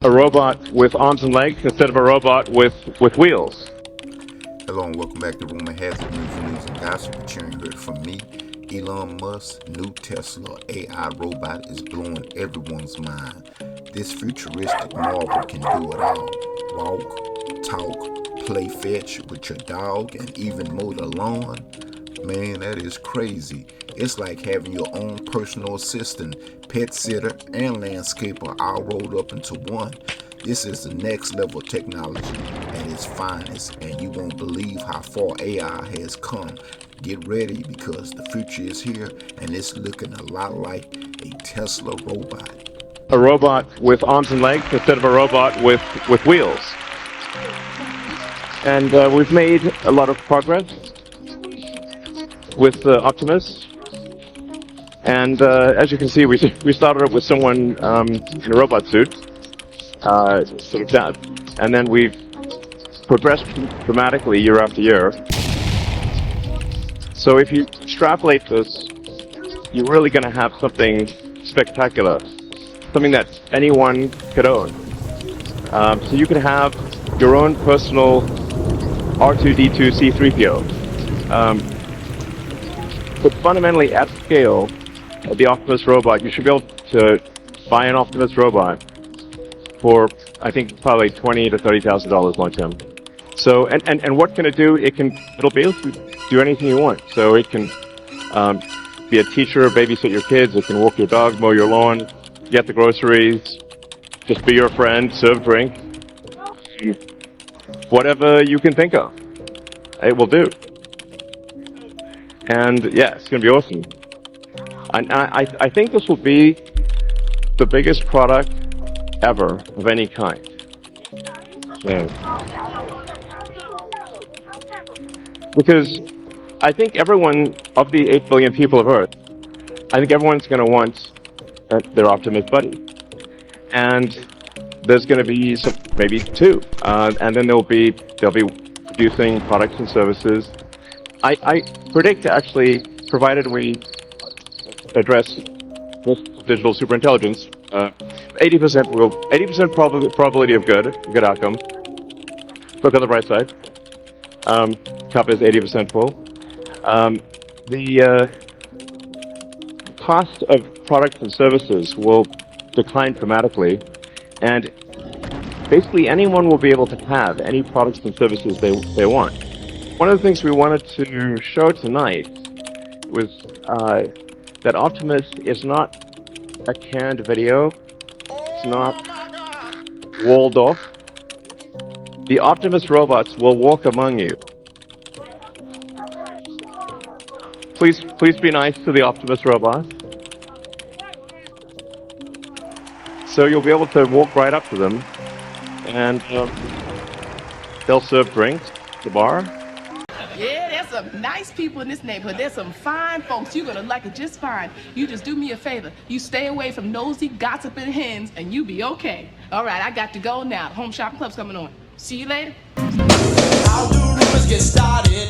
A robot with arms and legs instead of a robot with wheels. Hello and welcome back to Rumor Has It News and Gossip. But you heard from me. Elon Musk's new Tesla AI robot is blowing everyone's mind. This futuristic marvel can do it all. Walk, talk, play fetch with your dog, and even mow the lawn. Man, that is crazy. It's like having your own personal assistant, pet sitter, and landscaper all rolled up into one. This is the next level technology at its finest, and you won't believe how far AI has come. Get ready because the future is here, and it's looking a lot like a Tesla robot. A robot with arms and legs instead of a robot with wheels. And we've made a lot of progress with Optimus. And as you can see, we started up with someone in a robot suit, sort of that, and then we've progressed dramatically year after year. So if you extrapolate this, you're really going to have something spectacular, something that anyone could own. So you can have your own personal R2-D2 C-3PO. But fundamentally, at scale, the Optimus robot, you should be able to buy an Optimus robot for, I think, probably $20,000 to $30,000 long term. So, and what can it do? It'll be able to do anything you want. So it can be a teacher, babysit your kids. It can walk your dog, mow your lawn, get the groceries, just be your friend, serve drink, whatever you can think of, it will do. And yeah, it's going to be awesome. And I think this will be the biggest product ever of any kind. Yeah. Because I think everyone, of the 8 billion people of Earth, I think everyone's going to want their Optimus buddy. And there's going to be maybe two. And then they'll be producing products and services. I predict, actually, provided we address digital superintelligence, 80% probability of good outcome. Look on the bright side. Cup is 80% full. The cost of products and services will decline dramatically, and basically anyone will be able to have any products and services they want. One of the things we wanted to show tonight was that Optimus is not a canned video. It's not walled off. The Optimus robots will walk among you. Please be nice to the Optimus robots. So you'll be able to walk right up to them, and they'll serve drinks at the bar. Yeah, there's some nice people in this neighborhood. There's some fine folks. You're gonna like it just fine. You just do me a favor. You stay away from nosy, gossiping hens, and you be okay. All right, I got to go now. Home Shopping Club's coming on. See you later. How do rumors get started?